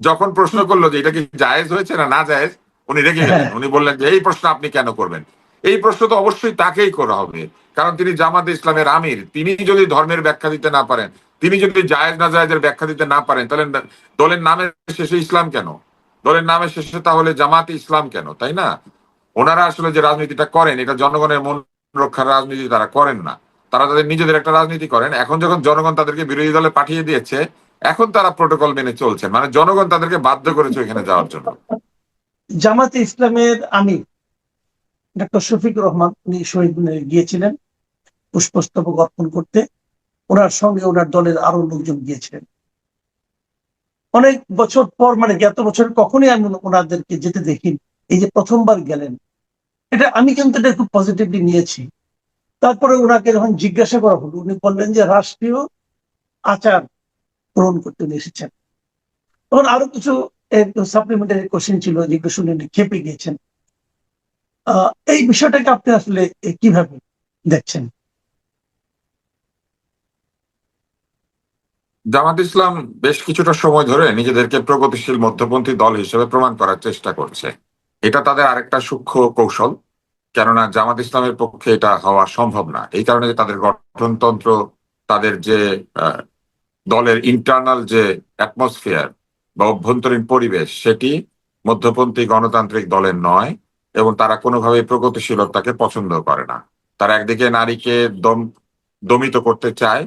যখন প্রশ্ন করলো যে এটা কি জায়েজ হয়েছে না না জায়েজ, উনি রেগে গেলেন। উনি বললেন যে এই প্রশ্ন আপনি কেন করবেন? এই প্রশ্ন তো অবশ্যই তাকেই করা হবে, কারণ তিনি জামাতে ইসলামের আমির। তিনি যদি ধর্মের ব্যাখ্যা দিতে না পারেন, তিনি যদি জায়েজ না জায়েজের ব্যাখ্যা দিতে না পারেন, তাহলে দলের নামের শেষে ইসলাম কেন? দলের নামের শেষে তাহলে জামাতে ইসলাম কেন? তাই না? ওনারা আসলে যে রাজনীতিটা করেন, এটা জনগণের মন রক্ষার রাজনীতি তারা করেন না। তারা তাদের নিজেদের একটা রাজনীতি করেন। এখন যখন জনগণ তাদেরকে বিরোধী দলে পাঠিয়ে দিয়েছে, এখন তারা প্রোটোকল মেনে চলছেন, মানে জনগণ তাদেরকে বাধ্য করেছে ওইখানে যাওয়ার জন্য। জামাতে ইসলামের আমির ডক্টর শফিকুর রহমান উনি শহীদ মিনারে গিয়েছিলেন পুষ্পস্তবক অর্পণ করতে। ওনার সঙ্গে ওনার দলের আরো লোকজন গিয়েছিলেন। অনেক বছর পর, মানে গত বছর কখনোই আমি ওনাদেরকে যেতে দেখিনি, এই যে প্রথমবার গেলেন, এটা আমি কিন্তু এটা খুব পজিটিভলি নিয়েছি। তারপরে ওনাকে যখন জিজ্ঞাসা করা হলো, উনি বললেন যে রাষ্ট্রীয় আচার পূরণ করতে উনি এসেছেন। তখন আরো কিছু সাপ্লিমেন্টারি কোশ্চেন ছিল, যেগুলো শুনে উনি খেপে গিয়েছেন। এই বিষয়টাকে আপনি আসলে কিভাবে দেখছেন? জামাত ইসলাম বেশ কিছুটা সময় ধরে নিজেদেরকে প্রগতিশীল মধ্যপন্থী দল হিসেবে প্রমাণ করার চেষ্টা করছে। এটা তাদের আরেকটা সূক্ষ্ম কৌশল, কেননা জামাত ইসলামের পক্ষে এটা হওয়া সম্ভব না। এই কারণে যে তাদের গঠনতন্ত্র, তাদের যে দলের ইন্টারনাল যে অ্যাটমসফিয়ার বা অভ্যন্তরীণ পরিবেশ, সেটি মধ্যপন্থী গণতান্ত্রিক দলের নয়, এবং তারা কোনোভাবেই প্রগতিশীলতাকে পছন্দ করে না। তারা একদিকে নারীকে দমিত করতে চায়,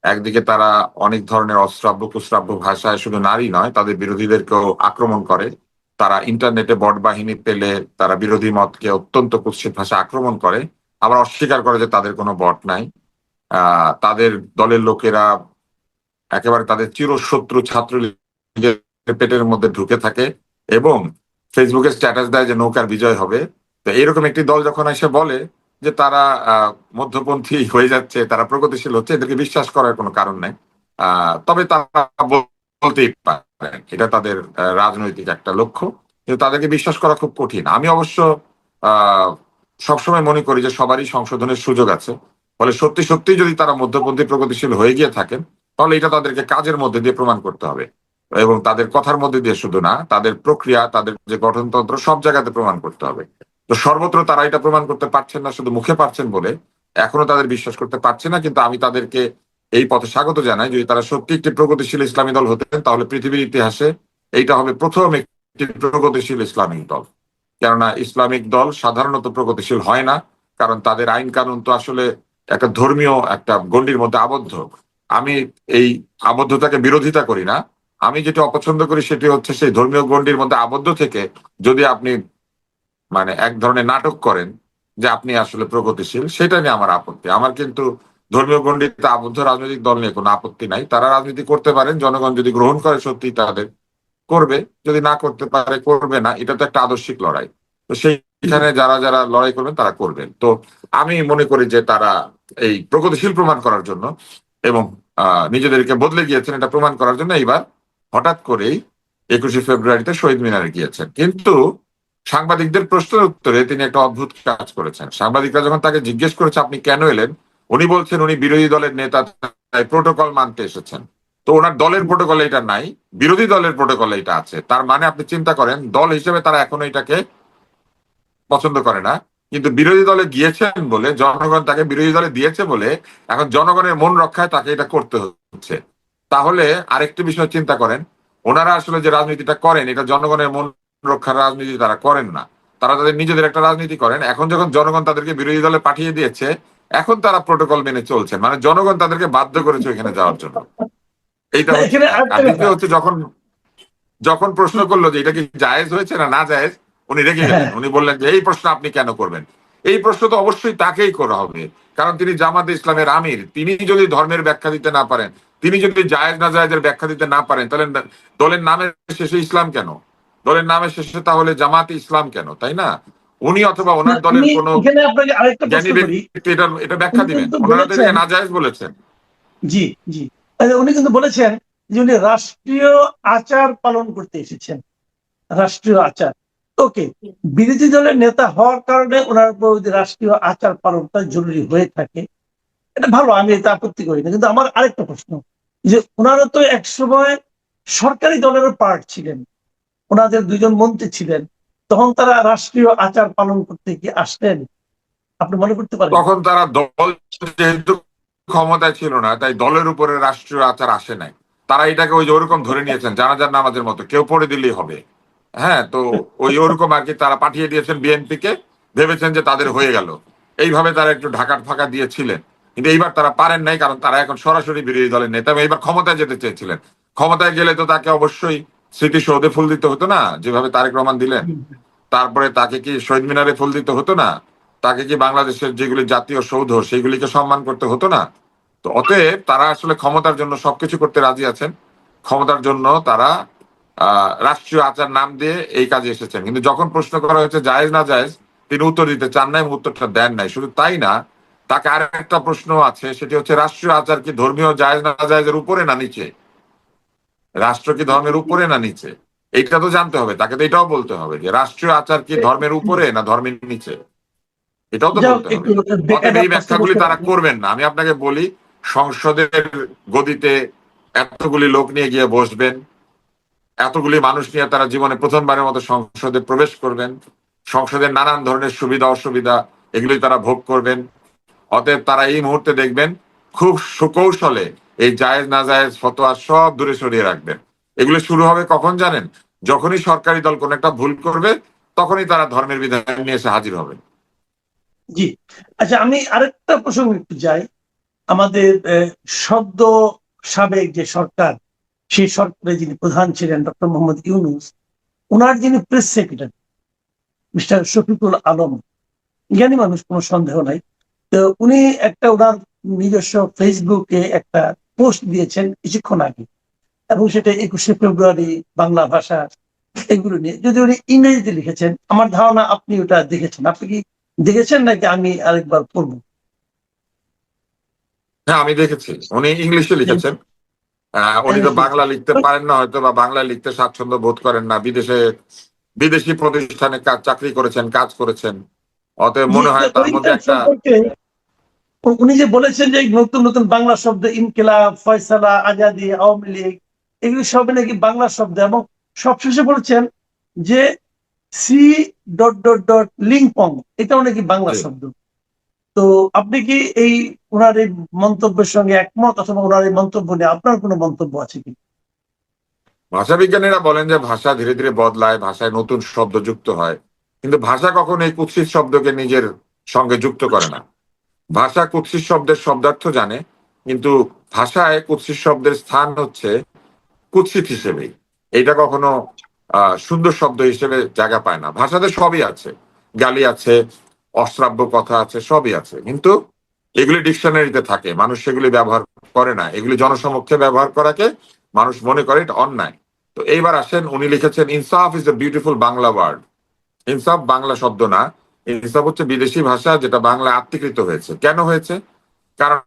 একদিকে তারা অনেক ধরনের অশ্রাব্য কুশ্রাব্য ভাষায় শুধু নারী নয়, তাদের বিরোধীদেরকেও আক্রমণ করে। তারা ইন্টারনেটে বট বাহিনী পেলে তারা বিরোধী মতকে অত্যন্ত কুৎসিত ভাষা আক্রমণ করে, আবার অস্বীকার করে যে তাদের কোনো বট নাই। তাদের দলের লোকেরা একেবারে তাদের চিরশত্রু ছাত্রলীগের পেটের মধ্যে ঢুকে থাকে এবং ফেসবুকে স্ট্যাটাস দেয় যে নৌকার বিজয় হবে। তো এরকম একটি দল যখন এসে বলে যে তারা মধ্যপন্থী হয়ে যাচ্ছে, তারা প্রগতিশীল হচ্ছে, এদেরকে বিশ্বাস করার কোনো কারণ নেই। তবে তারা বলতেই পারেন এটা তাদের রাজনৈতিক একটা লক্ষ্য, কিন্তু তাদেরকে বিশ্বাস করা খুব কঠিন। আমি অবশ্য আহ সবসময় মনে করি যে সবারই সংশোধনের সুযোগ আছে। ফলে সত্যি সত্যি যদি তারা মধ্যপন্থী প্রগতিশীল হয়ে গিয়ে থাকেন, তাহলে এটা তাদেরকে কাজের মধ্যে দিয়ে প্রমাণ করতে হবে, এবং তাদের কথার মধ্যে দিয়ে শুধু না, তাদের প্রক্রিয়া, তাদের যে গঠনতন্ত্র, সব জায়গাতে প্রমাণ করতে হবে। তো সর্বত্র তারা এটা প্রমাণ করতে পারছেন না, শুধু মুখে পারছেন বলে এখনো তাদের বিশ্বাস করতে পারছে না। কিন্তু আমি তাদেরকে এই পথে স্বাগত জানাই। যদি তারা সত্যি একটি প্রগতিশীল ইসলামী দল হতেন, তাহলে পৃথিবীর ইতিহাসে এইটা হবে প্রথম একটি প্রগতিশীল ইসলামিক দল। কেননা ইসলামিক দল সাধারণত প্রগতিশীল হয় না, কারণ তাদের আইন কানুন তো আসলে একটা ধর্মীয় একটা গণ্ডির মধ্যে আবদ্ধ। আমি এই আবদ্ধতাকে বিরোধিতা করি না। আমি যেটা অপছন্দ করি সেটি হচ্ছে সেই ধর্মীয় গণ্ডির মধ্যে আবদ্ধ থেকে যদি আপনি মানে এক ধরনের নাটক করেন যে আপনি আসলে প্রগতিশীল, সেটা নিয়ে আমার আপত্তি। আমার কিন্তু ধর্মীয় গণ্ডিতে আবদ্ধ রাজনৈতিক দল নিয়ে কোনো আপত্তি নাই। তারা রাজনীতি করতে পারেন, জনগণ যদি গ্রহণ করে সত্যি তাদের করবে, যদি না করতে পারে করবে না। এটা তো একটা আদর্শিক লড়াই। তো সেইখানে যারা যারা লড়াই করবেন তারা করবেন। তো আমি মনে করি যে তারা এই প্রগতিশীল প্রমাণ করার জন্য এবং নিজেদেরকে বদলে গিয়েছেন এটা প্রমাণ করার জন্য এইবার হঠাৎ করেই 21শে ফেব্রুয়ারিতে শহীদ মিনারে গিয়েছেন। কিন্তু সাংবাদিকদের প্রশ্নের উত্তরে তিনি একটা অদ্ভুত কাজ করেছেন। সাংবাদিকরা যখন তাকে জিজ্ঞেস করেছে আপনি কেন এলেন, উনি বলছেন উনি বিরোধী দলের নেতা, তাই প্রোটোকল মানতে এসেছেন। তো ওনার দলের প্রোটোকলে এটা নাই, বিরোধী দলের প্রোটোকলে এটা আছে। তার মানে আপনি চিন্তা করেন, দল হিসেবে তারা এখনো এটাকে পছন্দ করে না, কিন্তু বিরোধী দলে গিয়েছেন বলে, জনগণ তাকে বিরোধী দলে দিয়েছে বলে এখন জনগণের মন রক্ষায় তাকে এটা করতে হচ্ছে। তাহলে আরেকটি বিষয় চিন্তা করেন, ওনারা আসলে যে রাজনীতিটা করেন, এটা জনগণের মন রক্ষার রাজনীতি তারা করেন না। তারা তাদের নিজেদের একটা রাজনীতি করেন। এখন যখন জনগণ তাদেরকে বিরোধী দলে পাঠিয়ে দিয়েছে, এখন তারা প্রোটোকল মেনে চলছেন, মানে জনগণ তাদেরকে বাধ্য করেছে ওইখানে যাওয়ার জন্য। এইটা না, হচ্ছে এখানে এক। আরেকটা আর কথা। দ্বিতীয় হচ্ছে, যখন যখন প্রশ্ন করলো যে এটা কি জায়েজ হয়েছে না না জায়েজ, উনি রেগে হ্যাঁ, গেলেন। উনি বললেন যে এই প্রশ্ন আপনি কেন করবেন? এই প্রশ্ন তো অবশ্যই তাকেই করা হবে, কারণ তিনি জামাতে ইসলামের আমির। তিনি যদি ধর্মের ব্যাখ্যা দিতে না পারেন, তিনি যদি জায়েজ না জায়েজের ব্যাখ্যা দিতে না পারেন, তাহলে দলের নামের শেষে ইসলাম কেন? দলের নামের শেষে তাহলে জামাতে ইসলাম কেন? তাই না? উনি অথবা না, ওনার দলের আমি কোনো এখানে আপনাকে আরেকটা জ্ঞানী প্রশ্ন করি। ব্যক্তি এটা এটা ব্যাখ্যা উনি দিবেন। কিন্তু ওনারা তো বলেছেন, এটাকে নাজায়েজ বলেছেন। জি, জি, উনি কিন্তু বলেছেন যে উনি রাষ্ট্রীয় আচার পালন করতে এসেছেন। রাষ্ট্রীয় আচার, ওকে। বিরোধী দলের নেতা হওয়ার কারণে ওনার উপর যদি রাষ্ট্রীয় আচার পালনটা জরুরি হয়ে থাকে, এটা ভালো, আমি এটা আপত্তি করি না। কিন্তু আমার আরেকটা প্রশ্ন, যে ওনারা তো একসময় সরকারি দলেরও পার্ট ছিলেন, ওনাদের দুইজন মন্ত্রী ছিলেন, তখন তারা রাষ্ট্রীয় আচার পালন করতে কি আসলেন? আপনি মনে করতে পারেন? তখন তারা দল যেহেতু ক্ষমতায় ছিল না, তাই দলের উপরে রাষ্ট্রীয় আচার আসে নাই। তারা এটাকে ওই যে ওরকম ধরে নিয়েছেন জানাজার নামাজের মতো, কেউ পড়ে দিলেই হবে। হ্যাঁ, তো ওই ওরকম আর কি তারা পাঠিয়ে দিয়েছেন বিএনপি কে, ভেবেছেন যে তাদের হয়ে গেল। এইভাবে তারা একটু ঢাকার ফাঁকা দিয়েছিলেন, কিন্তু এইবার তারা পারেন নাই, কারণ তারা এখন সরাসরি বিরোধী দলের নেতা এবং এইবার ক্ষমতায় যেতে চেয়েছিলেন। ক্ষমতায় গেলে তো তাকে অবশ্যই স্মৃতিসৌধে ফুল দিতে হতো না, যেভাবে তারেক রহমান দিলেন। তারপরে তাকে কি শহীদ মিনারে ফুল দিতে হতো না, তাকে কি বাংলাদেশের যেগুলি জাতীয় সৌধ সেগুলিকে সম্মান করতে হতো না। তো অতএব তারা আসলে ক্ষমতার জন্য সবকিছু করতে রাজি আছেন। ক্ষমতার জন্য তারা রাষ্ট্রীয় আচার নাম দিয়ে এই কাজে এসেছেন। কিন্তু যখন প্রশ্ন করা হয়েছে জায়েজ না জায়েজ, তিনি উত্তর দিতে চান নাই এবং উত্তরটা দেন নাই। শুধু তাই না, তাকে আর একটা প্রশ্ন আছে, সেটি হচ্ছে রাষ্ট্রীয় আচার কি ধর্মীয় জায়েজ না জায়েজের উপরে না নিচে, রাষ্ট্র কি ধর্মের উপরে না নিচে, এইটা তো জানতে হবে। তাকে তো এটাও বলতে হবে যে রাষ্ট্রীয় আচার কি ধর্মের উপরে না ধর্মের নিচে, এটাও তো যাই হোক, বলতে হবে। একটু অতএব বেকায়দা এই প্রশ্ন ব্যাখ্যাগুলি করতে তারা পারেন। করবেন না। আমি আপনাকে বলি, সংসদের গদিতে এতগুলি লোক নিয়ে গিয়ে বসবেন, এতগুলি মানুষ নিয়ে তারা জীবনে প্রথমবারের মতো সংসদে প্রবেশ করবেন, সংসদের নানান ধরনের সুবিধা অসুবিধা এগুলি তারা ভোগ করবেন। অতএব তারা এই মুহূর্তে দেখবেন খুব সুকৌশলে এই জায়েজ না জায়েজ ফতোয়া সব দূরে সরিয়ে রাখবেন। এগুলো শুরু হবে কখন জানেন? যখনই সরকারি দল কোন একটা ভুল করবে, তখনই তারা ধর্মের বিধান নিয়ে এসে হাজির হবে। জি, আচ্ছা, আমি আরেকটা প্রসঙ্গে একটু যাই। আমাদের সদ্য সাবেক যে সরকার, সেই সরকারের যিনি প্রধান ছিলেন ডক্টর মোহাম্মদ ইউনূস, ওনার যিনি press secretary mister Shafiqul Alam, জ্ঞানী মানুষ, কোনো সন্দেহ নাই। তো উনি একটা ওনার নিজস্ব ফেসবুকে একটা পোস্ট দিয়েছেন কিছুক্ষণ আগে, এবং সেটা 21শে ফেব্রুয়ারি, বাংলা ভাষা এগুলো নিয়ে। যদি উনি ইংরেজিতে লিখেছেন, আমার ধারণা আপনি ওটা দেখেছেন। আপনি কি দেখেছেন নাকি আমি আরেকবার পড়বো? হ্যাঁ, আমি দেখেছি উনি ইংলিশে লিখেছেন। উনি তো বাংলা লিখতে পারেন না হয়তো, বা বাংলায় লিখতে স্বাচ্ছন্দ্য বোধ করেন না। বিদেশি প্রতিষ্ঠানে চাকরি করেছেন, কাজ করেছেন। অতএব জি, মনে হয় তার মধ্যে ওইটার একটা সম্পর্কে উনি যে বলেছেন যে নতুন নতুন বাংলা শব্দ, ইনকিলাব, ফয়সালা, আজাদি, আওয়ামী লীগ, এগুলি সবই নাকি বাংলা শব্দ, এবং সবশেষে বলেছেন যে সি ডট ডট ডট লিংপং, এটাও নাকি বাংলা যে শব্দ। তো আপনি কি এই ওনার এই মন্তব্যের সঙ্গে একমত, অথবা ওনার এই মন্তব্য নিয়ে আপনার কোনো মন্তব্য আছে কি? ভাষাবিজ্ঞানীরা বলেন যে ভাষা ধীরে ধীরে বদলায়, ভাষায় নতুন শব্দ যুক্ত হয়, কিন্তু ভাষা কখনো এই কুৎসিত শব্দকে নিজের সঙ্গে যুক্ত করে না। ভাষা কুৎসিত শব্দের শব্দার্থ জানে, কিন্তু ভাষায় কুৎসিত শব্দের স্থান হচ্ছে কুৎসিত হিসেবেই। এটা কখনো সুন্দর শব্দ হিসেবে জায়গা পায় না। ভাষাতে সবই আছে, গালি আছে, অশ্রাব্য কথা আছে, সবই আছে, কিন্তু এগুলি ডিকশনারিতে থাকে, মানুষ সেগুলি ব্যবহার করে না। এগুলি জনসমক্ষে ব্যবহার করাকে মানুষ মনে করে এটা অন্যায়। তো এইবার আসেন, উনি লিখেছেন ইনসাফ is a beautiful Bangla word. ইনসাফ বাংলা শব্দ না, ইনসাফ হচ্ছে বিদেশি ভাষা যেটা বাংলা আত্মীকৃত হয়েছে। কেন হয়েছে? কারণ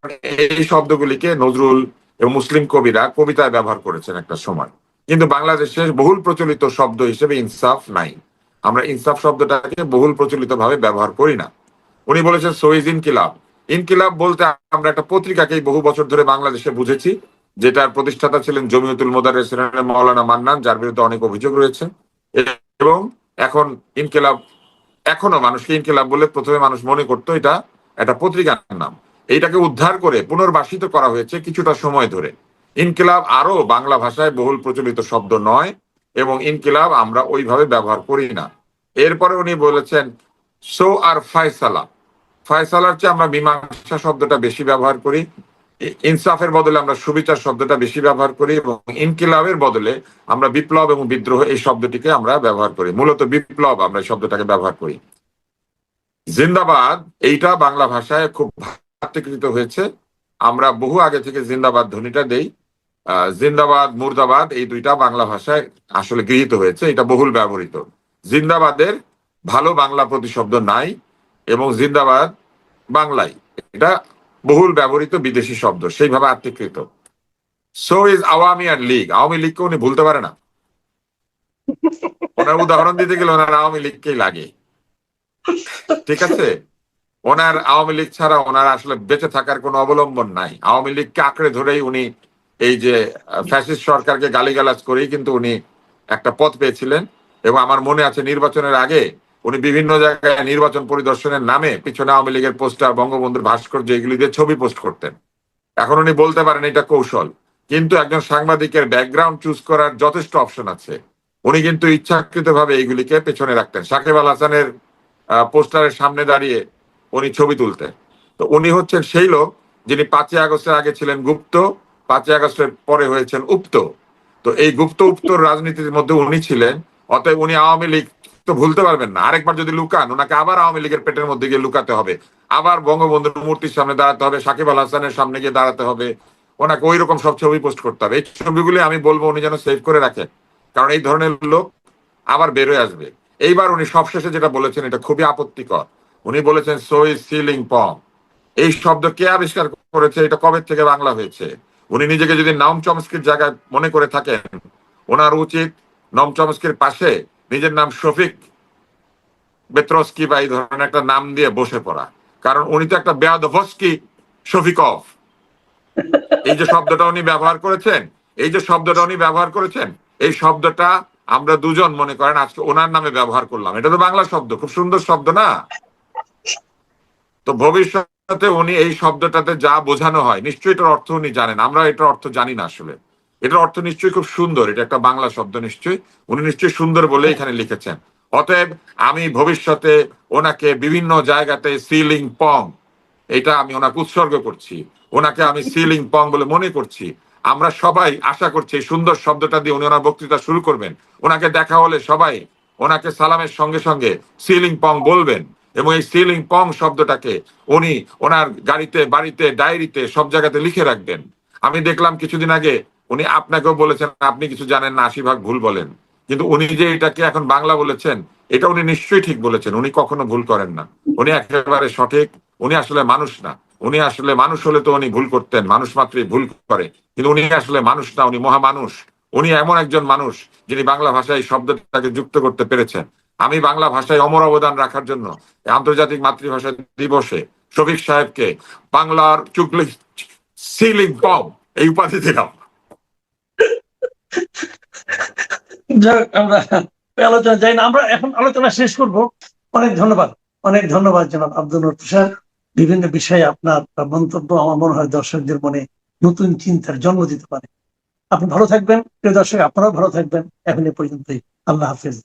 এই শব্দগুলিকে নজরুল এবং মুসলিম কবিরা কবিতায় ব্যবহার করেছেন একটা সময়, কিন্তু বাংলাদেশে বহুল প্রচলিত শব্দ হিসেবে ইনসাফ নাই। আমরা ইনসাফ শব্দটাকে বহুল প্রচলিত ভাবে ব্যবহার করি না। উনি বলেছেন সইজ ইনকিলাব। ইনকিলাব বলতে আমরা একটা পত্রিকাকেই বহু বছর ধরে বাংলাদেশে বুঝেছি, যেটার প্রতিষ্ঠাতা ছিলেন জমিয়তুল মোদাররিসিন মাওলানা মান্নান, যার বিরুদ্ধে অনেক অভিযোগ রয়েছে। এবং এখন ইনকিলাব, এখনো মানুষকে ইনকিলাব বলে প্রথমে মানুষ মনে করতো এটা একটা পত্রিকার নাম। এইটাকে উদ্ধার করে পুনর্বাসিত করা হয়েছে কিছুটা সময় ধরে। ইনকিলাব আরো বাংলা ভাষায় বহুল প্রচলিত শব্দ নয়, এবং ইনকিলাব আমরা ওইভাবে ব্যবহার করি না। এরপরে উনি বলেছেন সো আর ফায়সালা। ফায়সালার চেয়ে আমরা মীমাংসা শব্দটা বেশি ব্যবহার করি। ইনসাফের বদলে আমরা সুবিচার শব্দটা বেশি ব্যবহার করি, এবং ইনকিলাবের বদলে আমরা বিপ্লব এবং বিদ্রোহ এই শব্দটিকে আমরা ব্যবহার করি। মূলত বিপ্লব আমরা এই শব্দটাকে ব্যবহার করি। জিন্দাবাদ এইটা বাংলা ভাষায় খুব ভাতৃকৃত হয়েছে। আমরা বহু আগে থেকে জিন্দাবাদ ধ্বনিটা দেই। জিন্দাবাদ, মুর্দাবাদ এই দুইটা বাংলা ভাষায় আসলে গৃহীত হয়েছে, এটা বহুল ব্যবহৃত। জিন্দাবাদের ভালো বাংলা প্রতিশব্দ নাই, এবং জিন্দাবাদ বাংলায় এটা বহুল ব্যবহৃত বিদেশি শব্দ, সেইভাবে আত্মীকৃত। সো ইজ আওয়ামী আর লীগ। আওয়ামী লীগকে উনি ভুলতে পারে না। ওনার উদাহরণ দিতে গেলে ওনার আওয়ামী লীগকেই লাগে। ঠিক আছে, ওনার আওয়ামী লীগ ছাড়া ওনার আসলে বেঁচে থাকার কোনো অবলম্বন নাই। আওয়ামী লীগকে আঁকড়ে ধরেই উনি এই যে ফ্যাসিস্ট সরকারকে গালিগালাজ করেই কিন্তু উনি একটা পদ পেয়েছিলেন। এবং আমার মনে আছে নির্বাচনের আগে উনি বিভিন্ন জায়গায় নির্বাচন পরিদর্শনের নামে পিছনে আওয়ামী লীগের পোস্টার, বঙ্গবন্ধুর ভাস্কর্য এগুলি দিয়ে ছবি পোস্ট করতেন। এখন উনি বলতে পারেন এটা কৌশল, কিন্তু একজন সাংবাদিকের ব্যাকগ্রাউন্ড চুজ করার যথেষ্ট অপশন আছে। উনি কিন্তু ইচ্ছাকৃতভাবে এইগুলিকে পেছনে রাখতেন। সাকিব আল হাসানের পোস্টারের সামনে দাঁড়িয়ে উনি ছবি তুলতেন। তো উনি হচ্ছেন সেই লোক যিনি 5ই আগস্টের আগে ছিলেন গুপ্ত, 5ই আগস্টের পরে হয়েছেন উপ্ত। তো এই গুপ্ত উপ্তর রাজনীতির মধ্যে উনি ছিলেন। অতএব উনি আওয়ামী লীগ তো ভুলতে পারবেন না। আরেকবার যদি লুকান, ওনাকে আবার আওয়ামী লীগের পেটের মধ্যে গিয়ে লুকাতে হবে, আবার বঙ্গবন্ধুর মূর্তির সামনে দাঁড়াতে হবে, সাকিব আল হাসানের সামনে গিয়ে দাঁড়াতে হবে, ওনাকে ওই রকম সব ছবি পোস্ট করতে হবে। এই ছবিগুলি আমি বলবো উনি যেন সেভ করে রাখেন, কারণ এই ধরনের লোক আবার বেরোয় আসবে। এইবার উনি সবশেষে যেটা বলেছেন এটা খুবই আপত্তিকর। উনি বলেছেন সো ইজ সিলিং পং। এই শব্দ কে আবিষ্কার করেছে? এটা কবে থেকে বাংলা হয়েছে? উনি নিজেকে যদি নম চমস্কির জায়গায় মনে করে থাকেন, ওনার উচিত নম চমস্কির পাশে নিজের নাম শফিক বেত্রস্কি বা এই ধরনের একটা নাম দিয়ে বসে পড়া। কারণ উনি তো একটা বেয়াদভস্কি শফিকভ। এই যে শব্দটা উনি ব্যবহার করেছেন, এই শব্দটা আমরা দুজন মনে করেন আজকে ওনার নামে ব্যবহার করলাম। এটা তো বাংলা শব্দ, খুব সুন্দর শব্দ না? তো ভবিষ্যতে উনি এই শব্দটাতে যা বোঝানো হয় নিশ্চয়ই এটার অর্থ উনি জানেন, আমরা এটার অর্থ জানি না। আসলে এটার অর্থ নিশ্চয়ই খুব সুন্দর, এটা একটা বাংলা শব্দ নিশ্চয়ই, উনি নিশ্চয়ই সুন্দর বলে এখানে লিখেছেন। অতএব আমি ভবিষ্যতে ওনাকে বিভিন্ন জায়গাতে সিলিং পং, এটা আমি ওনাকে উৎসর্গ করছি, ওনাকে আমি সিলিং পং বলে মনে করছি। আমরা সবাই আশা করছি এই সুন্দর শব্দটা দিয়ে উনি ওনার বক্তৃতা শুরু করবেন। ওনাকে দেখা হলে সবাই ওনাকে সালামের সঙ্গে সঙ্গে সিলিং পং বলবেন, এবং এই সিলিং পং শব্দটাকে উনি ওনার গাড়িতে, বাড়িতে, ডায়েরিতে সব জায়গাতে লিখে রাখবেন। আমি দেখলাম কিছুদিন আগে উনি আপনাকেও বলেছেন আপনি কিছু জানেন না, 80 ভাগ ভুল বলেন। কিন্তু উনি যে এটাকে এখন বাংলা বলেছেন, এটা উনি নিশ্চয়ই ঠিক বলেছেন। উনি কখনো ভুল করেন না, উনি একেবারে সঠিক। উনি আসলে মানুষ না। উনি আসলে মানুষ হলে তো উনি ভুল করতেন, মানুষ মাত্রই ভুল করে। কিন্তু উনি আসলে মানুষ না, উনি মহামানুষ। উনি এমন একজন মানুষ যিনি বাংলা ভাষায় এই শব্দটাকে যুক্ত করতে পেরেছেন। আমি বাংলা ভাষায় অমর অবদান রাখার জন্য আন্তর্জাতিক মাতৃভাষা দিবসে শফিক সাহেবকে বাংলার চুগলি সিলিং পং এই উপাধি দিলাম। যাক, আমরা আলোচনা যাই না, আমরা এখন আলোচনা শেষ করব। অনেক ধন্যবাদ, অনেক ধন্যবাদ জনাব আব্দুল নূর তুষার। বিভিন্ন বিষয়ে আপনার মন্তব্য আমার মনে হয় দর্শকদের মনে নতুন চিন্তার জন্ম দিতে পারে। আপনি ভালো থাকবেন, প্রিয় দর্শক, আপনারাও ভালো থাকবেন। এখন এ পর্যন্তই, আল্লাহ হাফেজ।